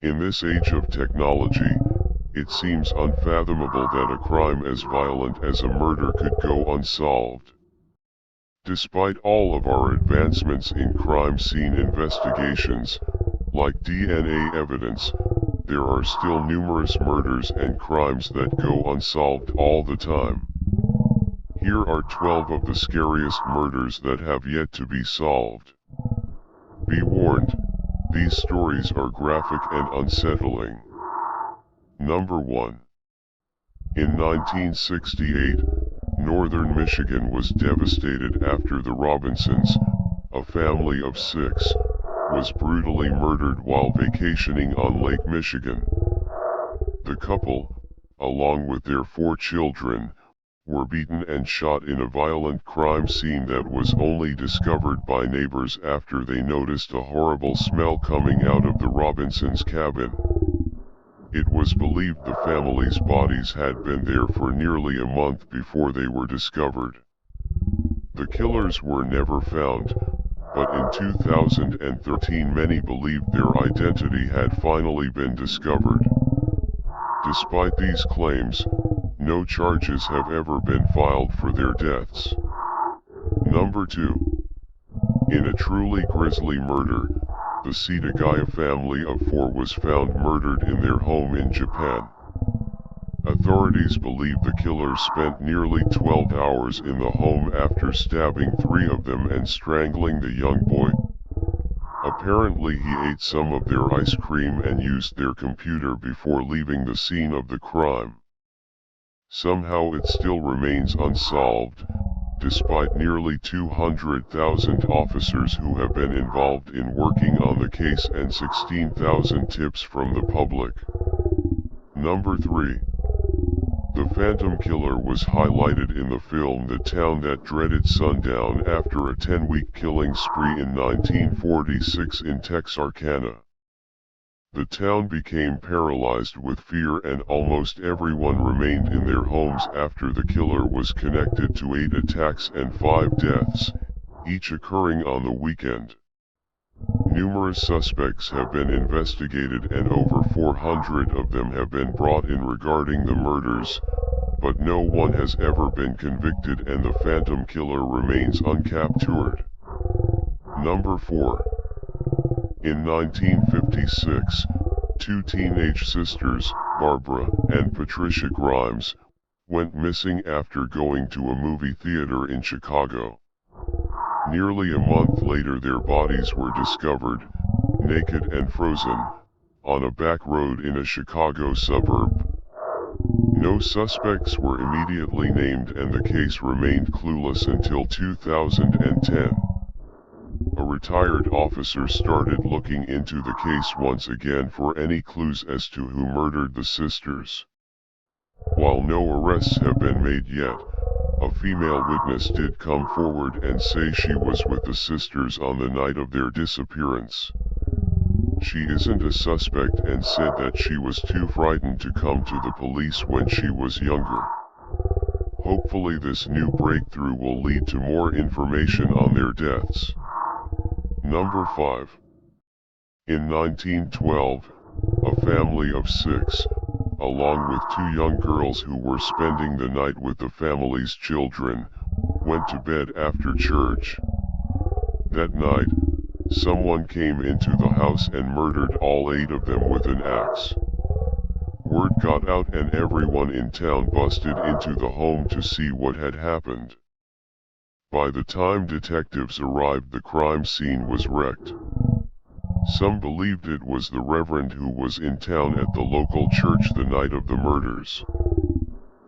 In this age of technology, it seems unfathomable that a crime as violent as a murder could go unsolved. Despite all of our advancements in crime scene investigations, like DNA evidence, there are still numerous murders and crimes that go unsolved all the time. Here are 12 of the scariest murders that have yet to be solved. Be warned, these stories are graphic and unsettling. Number 1. In 1968, northern Michigan was devastated after the Robinsons, a family of 6, was brutally murdered while vacationing on Lake Michigan. The couple, along with their 4 children, were beaten and shot in a violent crime scene that was only discovered by neighbors after they noticed a horrible smell coming out of the Robinsons' cabin. It was believed the family's bodies had been there for nearly a month before they were discovered. The killers were never found, but in 2013 many believed their identity had finally been discovered. Despite these claims, no charges have ever been filed for their deaths. Number 2. In a truly grisly murder, the Setagaya family of 4 was found murdered in their home in Japan. Authorities believe the killer spent nearly 12 hours in the home after stabbing 3 of them and strangling the young boy. Apparently he ate some of their ice cream and used their computer before leaving the scene of the crime. Somehow it still remains unsolved, despite nearly 200,000 officers who have been involved in working on the case and 16,000 tips from the public. Number 3. The Phantom Killer was highlighted in the film The Town That Dreaded Sundown after a 10-week killing spree in 1946 in Texarkana. The town became paralyzed with fear and almost everyone remained in their homes after the killer was connected to 8 attacks and 5 deaths, each occurring on the weekend. Numerous suspects have been investigated and over 400 of them have been brought in regarding the murders, but no one has ever been convicted and the Phantom Killer remains uncaptured. Number 4. In 1956, 2 teenage sisters, Barbara and Patricia Grimes, went missing after going to a movie theater in Chicago. Nearly a month later their bodies were discovered, naked and frozen, on a back road in a Chicago suburb. No suspects were immediately named and the case remained clueless until 2010. A retired officer started looking into the case once again for any clues as to who murdered the sisters. While no arrests have been made yet, a female witness did come forward and say she was with the sisters on the night of their disappearance. She isn't a suspect and said that she was too frightened to come to the police when she was younger. Hopefully this new breakthrough will lead to more information on their deaths. Number 5. In 1912, a family of 6, along with 2 young girls who were spending the night with the family's children, went to bed after church. That night, someone came into the house and murdered all 8 of them with an axe. Word got out and everyone in town busted into the home to see what had happened. By the time detectives arrived, the crime scene was wrecked. Some believed it was the reverend who was in town at the local church the night of the murders.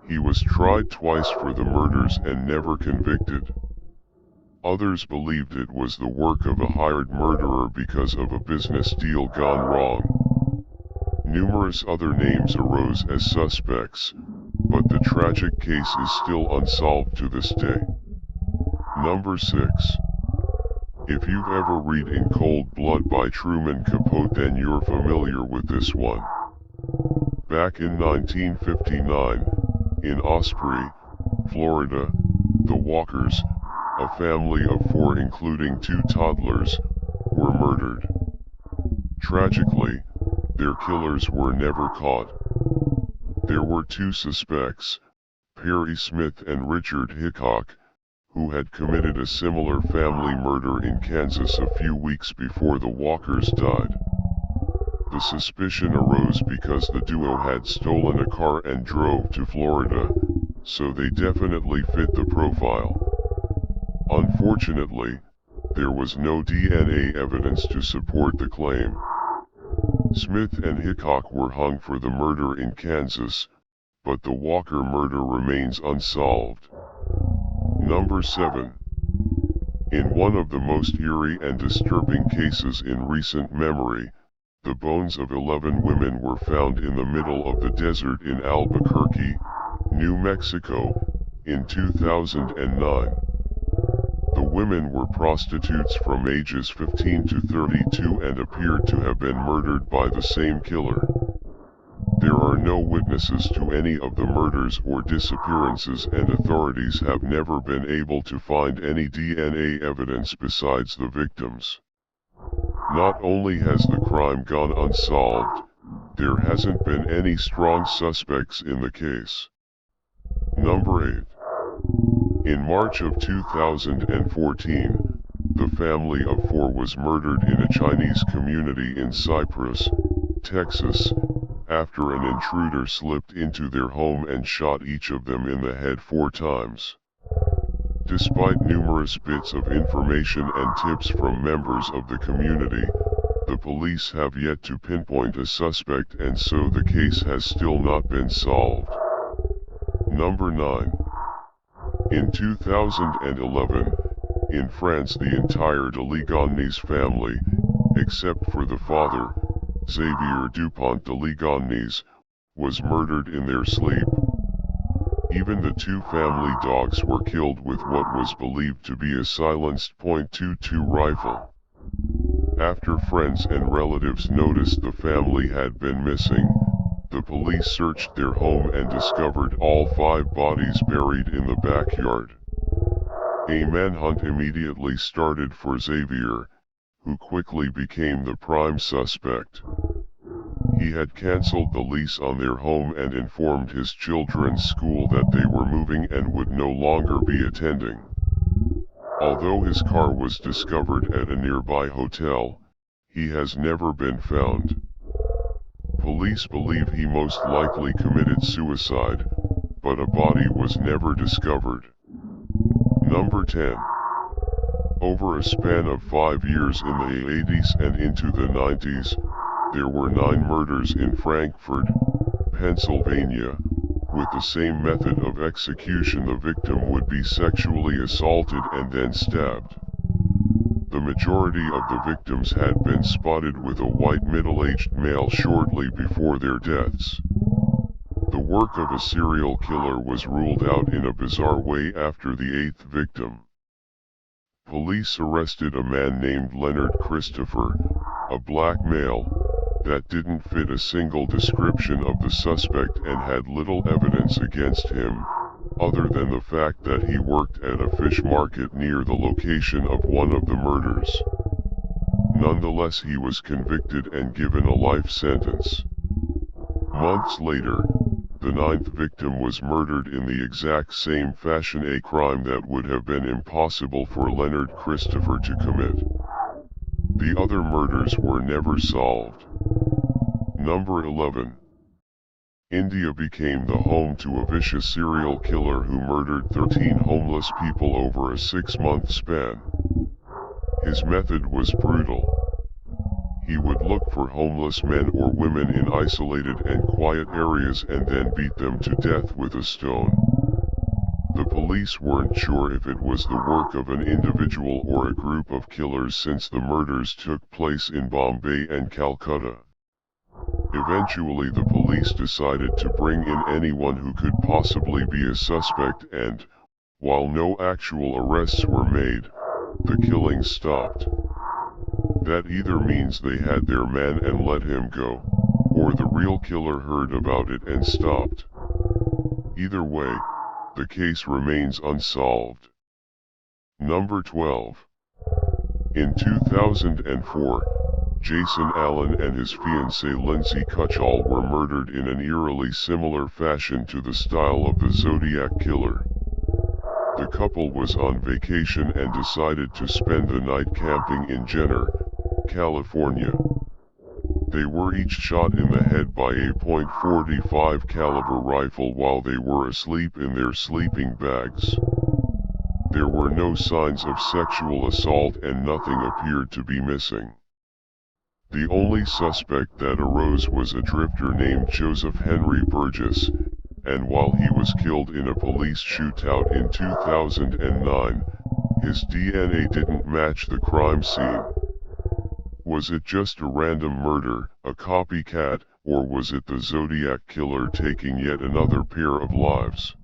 He was tried twice for the murders and never convicted. Others believed it was the work of a hired murderer because of a business deal gone wrong. Numerous other names arose as suspects, but the tragic case is still unsolved to this day. Number 6. If you've ever read In Cold Blood by Truman Capote, then you're familiar with this one. Back in 1959, in Osprey, Florida, the Walkers, a family of 4 including 2 toddlers, were murdered. Tragically, their killers were never caught. There were two suspects, Perry Smith and Richard Hickok, who had committed a similar family murder in Kansas a few weeks before the Walkers died. The suspicion arose because the duo had stolen a car and drove to Florida, so they definitely fit the profile. Unfortunately, there was no DNA evidence to support the claim. Smith and Hickok were hung for the murder in Kansas, but the Walker murder remains unsolved. Number 7. In one of the most eerie and disturbing cases in recent memory, the bones of 11 women were found in the middle of the desert in Albuquerque, New Mexico, in 2009. The women were prostitutes from ages 15 to 32 and appeared to have been murdered by the same killer. There are no witnesses to any of the murders or disappearances, and authorities have never been able to find any DNA evidence besides the victims. Not only has the crime gone unsolved, there hasn't been any strong suspects in the case. Number 8. In March of 2014, the family of 4 was murdered in a Chinese community in Cypress, Texas, after an intruder slipped into their home and shot each of them in the head 4 times. Despite numerous bits of information and tips from members of the community, the police have yet to pinpoint a suspect, and so the case has still not been solved. Number 9. In 2011, in France, the entire de Ligonnès family, except for the father, Xavier Dupont de Ligonnès, was murdered in their sleep. Even the 2 family dogs were killed with what was believed to be a silenced .22 rifle. After friends and relatives noticed the family had been missing, the police searched their home and discovered all 5 bodies buried in the backyard. A manhunt immediately started for Xavier, who quickly became the prime suspect. He had cancelled the lease on their home and informed his children's school that they were moving and would no longer be attending. Although his car was discovered at a nearby hotel, he has never been found. Police believe he most likely committed suicide, but a body was never discovered. Number 10. Over a span of 5 years in the 80s and into the 90s, there were 9 murders in Frankfort, Pennsylvania. With the same method of execution, the victim would be sexually assaulted and then stabbed. The majority of the victims had been spotted with a white middle-aged male shortly before their deaths. The work of a serial killer was ruled out in a bizarre way after the 8th victim. Police arrested a man named Leonard Christopher, a black male, that didn't fit a single description of the suspect and had little evidence against him, other than the fact that he worked at a fish market near the location of one of the murders. Nonetheless, he was convicted and given a life sentence. Months later, the 9th victim was murdered in the exact same fashion, a crime that would have been impossible for Leonard Christopher to commit. The other murders were never solved. Number 11. India became the home to a vicious serial killer who murdered 13 homeless people over a 6-month span. His method was brutal. He would look for homeless men or women in isolated and quiet areas and then beat them to death with a stone. The police weren't sure if it was the work of an individual or a group of killers, since the murders took place in Bombay and Calcutta. Eventually, the police decided to bring in anyone who could possibly be a suspect, and, while no actual arrests were made, the killings stopped. That either means they had their man and let him go, or the real killer heard about it and stopped. Either way, the case remains unsolved. Number 12. In 2004, Jason Allen and his fiancée Lindsay Cutchall were murdered in an eerily similar fashion to the style of the Zodiac Killer. The couple was on vacation and decided to spend the night camping in Jenner, California. They were each shot in the head by a .45 caliber rifle while they were asleep in their sleeping bags. There were no signs of sexual assault and nothing appeared to be missing. The only suspect that arose was a drifter named Joseph Henry Burgess, and while he was killed in a police shootout in 2009, his DNA didn't match the crime scene. Was it just a random murder, a copycat, or was it the Zodiac Killer taking yet another pair of lives?